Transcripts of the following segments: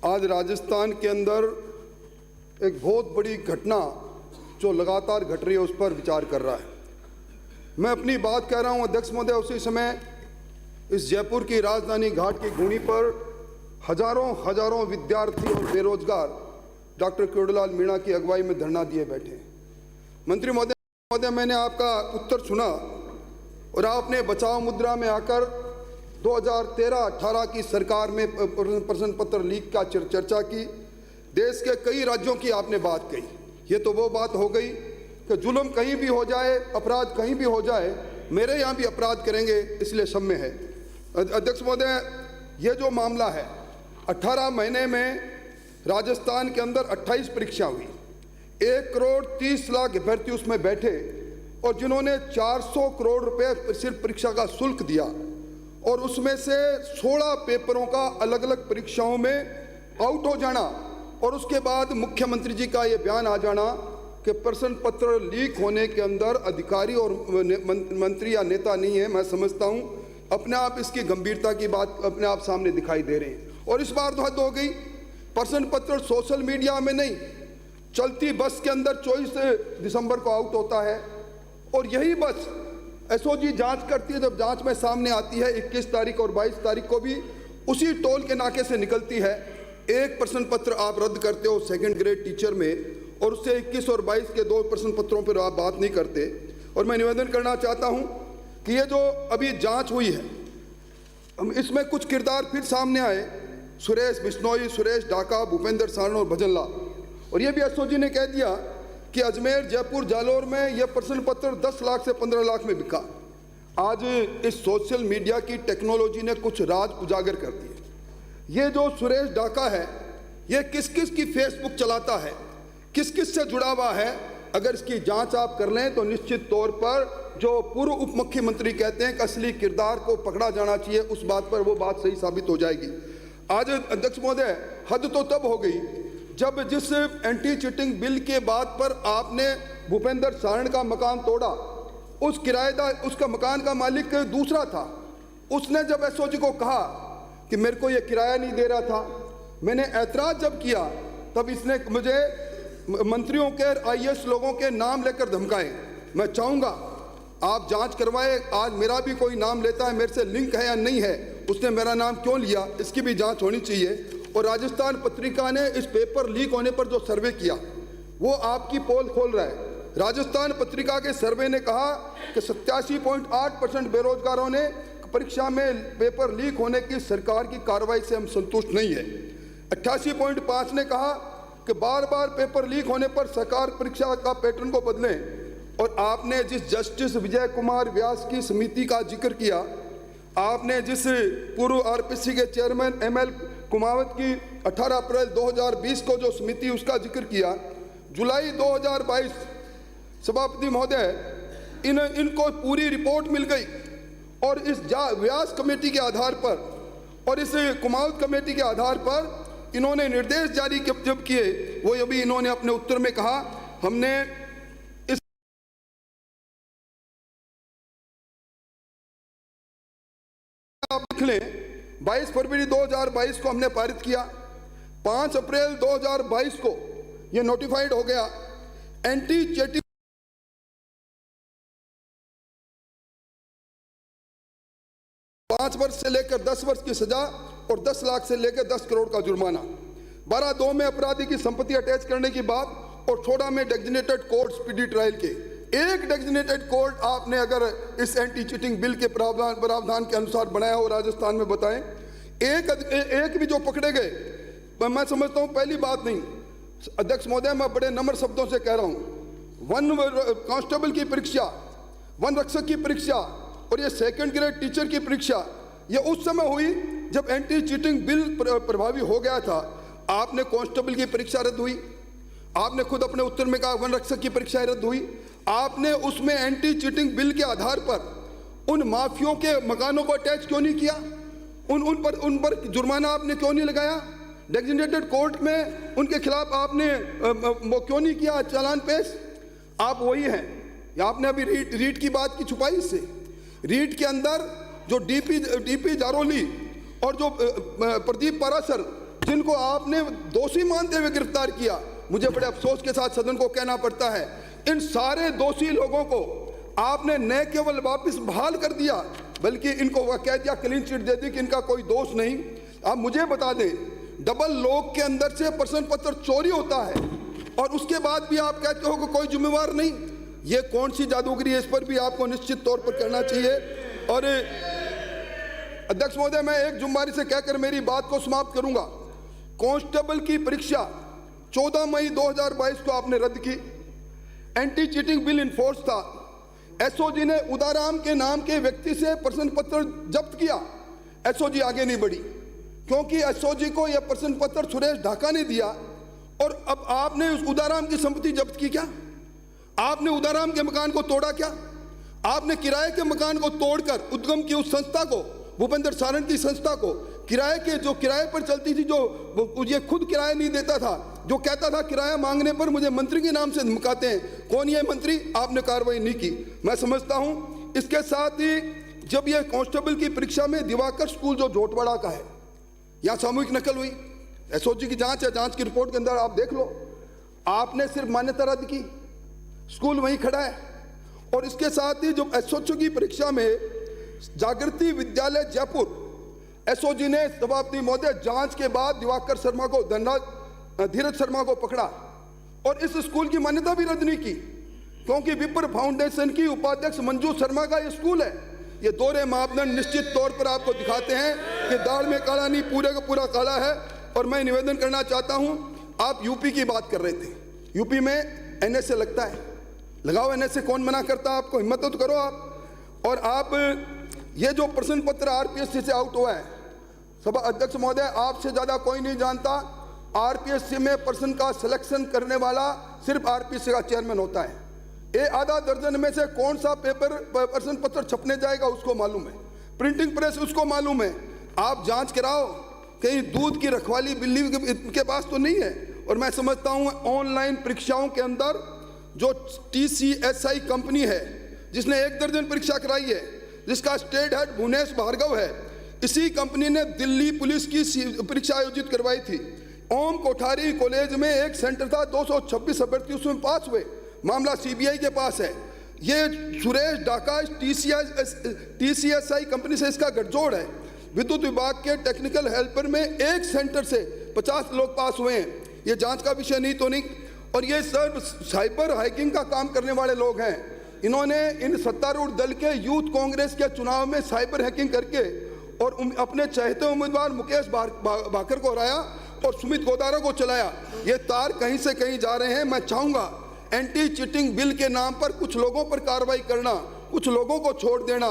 आज राजस्थान के अंदर एक बहुत बड़ी घटना जो लगातार घट रही है उस पर विचार कर रहा है। मैं अपनी बात कह रहा हूं अध्यक्ष महोदय, उसी समय इस जयपुर की राजधानी घाट की गुणी पर हजारों विद्यार्थी और बेरोजगार डॉक्टर क्योड़ीलाल मीणा की अगुवाई में धरना दिए बैठे हैं। मंत्री महोदय, मैंने आपका उत्तर सुना और आपने बचाव मुद्रा में आकर 2013-18 की सरकार में प्रश्न पत्र लीक का चर्चा की। देश के कई राज्यों की आपने बात कही। ये तो वो बात हो गई कि जुल्म कहीं भी हो जाए, अपराध कहीं भी हो जाए, मेरे यहाँ भी अपराध करेंगे इसलिए क्षम्य है। अध्यक्ष महोदय, ये जो मामला है, 18 महीने में राजस्थान के अंदर 28 परीक्षा हुई, 1 करोड़ 30 लाख अभ्यर्थी उसमें बैठे और जिन्होंने 400 करोड़ रुपए सिर्फ परीक्षा का शुल्क दिया और उसमें से 16 पेपरों का अलग अलग परीक्षाओं में आउट हो जाना और उसके बाद मुख्यमंत्री जी का ये बयान आ जाना कि प्रश्न पत्र लीक होने के अंदर अधिकारी और मंत्री या नेता नहीं है। मैं समझता हूँ अपने आप इसकी गंभीरता की बात अपने आप सामने दिखाई दे रही है। और इस बार तो हद हो गई, प्रश्न पत्र सोशल मीडिया में नहीं, चलती बस के अंदर 24 दिसंबर को आउट होता है और यही बस एसओजी जांच करती है। जब जांच में सामने आती है 21 तारीख और 22 तारीख को भी उसी टोल के नाके से निकलती है। एक प्रश्न पत्र आप रद्द करते हो सेकंड ग्रेड टीचर में और उससे 21 और 22 के 2 प्रश्न पत्रों पर आप बात नहीं करते। और मैं निवेदन करना चाहता हूं कि ये जो अभी जांच हुई है, इसमें कुछ किरदार फिर सामने आए, सुरेश बिश्नोई, सुरेश डाका, भूपेंद्र सारण और भजन लाल। और ये भी एसओजी ने कह दिया कि अजमेर, जयपुर, जालोर में यह प्रश्न पत्र 10 लाख से 15 लाख में बिका। आज इस सोशल मीडिया की टेक्नोलॉजी ने कुछ राज उजागर कर दिए। ये जो सुरेश डाका है, ये किस किस की फेसबुक चलाता है, किस किस से जुड़ा हुआ है, अगर इसकी जांच आप कर लें तो निश्चित तौर पर जो पूर्व उप मुख्यमंत्री कहते हैं कि असली किरदार को पकड़ा जाना चाहिए, उस बात पर वो बात सही साबित हो जाएगी। आज अध्यक्ष महोदय, हद तो तब हो गई जब जिस एंटी चीटिंग बिल के बात पर आपने भूपेंद्र सारण का मकान तोड़ा, उस किराएदार, उसका मकान का मालिक दूसरा था, उसने जब एसओजी को कहा कि मेरे को ये किराया नहीं दे रहा था, मैंने ऐतराज जब किया तब इसने मुझे मंत्रियों के, आईएएस लोगों के नाम लेकर धमकाए। मैं चाहूँगा आप जांच करवाए, आज मेरा भी कोई नाम लेता है, मेरे से लिंक है या नहीं है, उसने मेरा नाम क्यों लिया, इसकी भी जांच होनी चाहिए। और राजस्थान पत्रिका ने इस पेपर लीक होने पर जो सर्वे किया वो आपकी पोल खोल रहा है। राजस्थान पत्रिका के सर्वे ने कहा कि 87.8% बेरोजगारों ने परीक्षा में पेपर लीक होने की सरकार की कार्रवाई से हम संतुष्ट नहीं है। 88.5 ने कहा कि बार बार पेपर लीक होने पर सरकार परीक्षा का पैटर्न को बदलें। और आपने जिस जस्टिस विजय कुमार व्यास की समिति का जिक्र किया, आपने जिस पूर्व आरपीसी के चेयरमैन एमएल कुमावत की 18 अप्रैल 2020 को जो समिति उसका जिक्र किया, जुलाई 2022 सभापति महोदय इनको पूरी रिपोर्ट मिल गई और इस व्यास कमेटी के आधार पर और इस कुमावत कमेटी के आधार पर इन्होंने निर्देश जारी जब किए, वो अभी इन्होंने अपने उत्तर में कहा, हमने इस आप लिख लें 22 फरवरी 2022 को हमने पारित किया, 5 अप्रैल 2022 को ये नोटिफाइड हो गया। एंटी चीटिंग 5 वर्ष से लेकर 10 वर्ष की सजा और 10 लाख से लेकर 10 करोड़ का जुर्माना। 12(2) में अपराधी की संपत्ति अटैच करने की बात और 16 में डेजिग्नेटेड कोर्ट स्पीडी ट्रायल के। एक डेजिग्नेटेड कोर्ट आपने अगर इस एंटी चीटिंग बिल के प्रावधान के अनुसार बनाया हो राजस्थान में, बताएं। एक भी जो पकड़े गए, मैं समझता हूं पहली बात नहीं। अध्यक्ष महोदय, मैं बड़े नम्र शब्दों से कह रहा हूं, वन कांस्टेबल की परीक्षा, वन रक्षक की परीक्षा और ये सेकंड ग्रेड टीचर की परीक्षा, ये उस समय हुई जब एंटी चीटिंग बिल प्रभावी हो गया था। आपने कांस्टेबल की परीक्षा रद्द हुई, आपने खुद अपने उत्तर में कहा वन रक्षक की परीक्षा रद्द हुई। आपने उसमें एंटी चीटिंग बिल के आधार पर उन माफियों के मकानों को अटैच क्यों नहीं किया, उन पर जुर्माना आपने क्यों नहीं लगाया, डेजिग्नेटेड कोर्ट में उनके खिलाफ आपने वो क्यों नहीं किया चालान पेश। आप वही हैं, आपने अभी रीट की बात की छुपाई। इससे रीट के अंदर जो डीपी जारोली और जो प्रदीप पारासर जिनको आपने दोषी मानते हुए गिरफ्तार किया, मुझे बड़े अफसोस के साथ सदन को कहना पड़ता है, इन सारे दोषी लोगों को आपने न केवल वापस बहाल कर दिया, बल्कि इनको वह कह दिया, क्लीन चिट दे दी कि इनका कोई दोष नहीं। आप मुझे बता दें, डबल लॉक के अंदर से प्रश्न पत्र चोरी होता है और उसके बाद भी आप कहते हो कि कोई जिम्मेवार नहीं। ये कौन सी जादूगरी है? इस पर भी आपको निश्चित तौर पर करना चाहिए। और अध्यक्ष महोदय, मैं एक जुम्मारी से कहकर मेरी बात को समाप्त करूंगा। कांस्टेबल की परीक्षा 14 मई 2022 को आपने रद्द की। एंटी चीटिंग बिल इन्फोर्स था। एसओजी ने उदाराम के नाम के व्यक्ति से प्रश्न पत्र जब्त किया। एसओजी आगे नहीं बढ़ी क्योंकि एसओजी को यह प्रश्न पत्र सुरेश ढाका ने दिया। और अब आपने उस उदाराम की संपत्ति जब्त की क्या? आपने उदाराम के मकान को तोड़ा क्या? आपने किराए के मकान को तोड़कर उद्गम की उस संस्था को, भूपेंद्र सारण की संस्था को, किराए पर चलती थी, जो ये खुद किराया नहीं देता था, जो कहता था किराया मांगने पर मुझे मंत्री के नाम से धमकाते हैं, कौन ये मंत्री? आपने कार्रवाई नहीं की। मैं समझता हूं इसके साथ ही जब ये कांस्टेबल की परीक्षा में दिवाकर स्कूल जो जोटवाड़ा का है, यहाँ सामूहिक नकल हुई। एसओजी की जांच है, जांच की रिपोर्ट के अंदर आप देख लो। आपने सिर्फ मान्यता रद्द की, स्कूल वहीं खड़ा है। और इसके साथ ही जो एसओजी की परीक्षा में जागृति विद्यालय जयपुर, एसओजी ने सभापति महोदय जांच के बाद दिवाकर शर्मा को, धीरज शर्मा को पकड़ा और इस स्कूल की मान्यता भी रद्द नहीं की, क्योंकि विप्र फाउंडेशन की उपाध्यक्ष मंजू शर्मा का ये स्कूल है। ये दोहरे मापदंड निश्चित तौर पर आपको दिखाते हैं कि दाल में काला नहीं, पूरे का पूरा काला है। और मैं निवेदन करना चाहता हूं, आप यूपी की बात कर रहे थे, यूपी में एनएसए लगता है, लगाओ एनएसए, कौन मना करता? आपको हिम्मत तो करो आप। और आप ये जो प्रश्न पत्र आरपीएससी से आउट हुआ है, सभा अध्यक्ष महोदय, आपसे ज्यादा कोई नहीं जानता, आरपीएससी में प्रश्न का सिलेक्शन करने वाला सिर्फ आरपीएससी का चेयरमैन होता है। ये आधा दर्जन में से कौन सा प्रश्न पत्र छपने जाएगा उसको मालूम है, प्रिंटिंग प्रेस उसको मालूम है। आप जांच कराओ, कहीं दूध की रखवाली बिल्ली के पास तो नहीं है। और मैं समझता हूं ऑनलाइन परीक्षाओं के अंदर जो टीसीएसआई कंपनी है, जिसने 1 दर्जन परीक्षा कराई है, जिसका स्टेट हेड भुवनेश भार्गव है, इसी कंपनी ने दिल्ली पुलिस की परीक्षा आयोजित करवाई थी। ओम कोठारी कॉलेज में एक सेंटर था, 226 अभ्यर्थी उसमें पास हुए। मामला सीबीआई के पास है। ये सुरेश ढाका टीसीएसआई कंपनी से इसका गठजोड़ है। विद्युत विभाग के टेक्निकल हेल्पर में एक सेंटर से 50 लोग पास हुए हैं। ये जांच का विषय नहीं तो नहीं। और ये सब साइबर हैकिंग का काम करने वाले लोग हैं। इन्होंने इन सत्तारूढ़ दल के यूथ कांग्रेस के चुनाव में साइबर हैकिंग करके और अपने चाहते उम्मीदवार मुकेश भाकर को हराया और सुमित गोदारा को चलाया। ये तार कहीं से कहीं जा रहे हैं। मैं चाहूंगा एंटी चीटिंग बिल के नाम पर कुछ लोगों पर कार्रवाई करना, कुछ लोगों को छोड़ देना,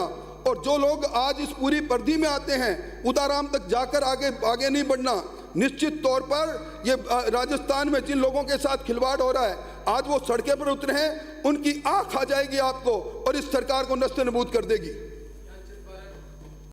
और जो लोग आज इस पूरी परिधि में आते हैं उदाराम तक जाकर आगे नहीं बढ़ना। निश्चित तौर पर ये राजस्थान में जिन लोगों के साथ खिलवाड़ हो रहा है, आज वो सड़कें पर उतरे हैं, उनकी आंख आ जाएगी आपको और इस सरकार को नस्ते नबूद कर देगी।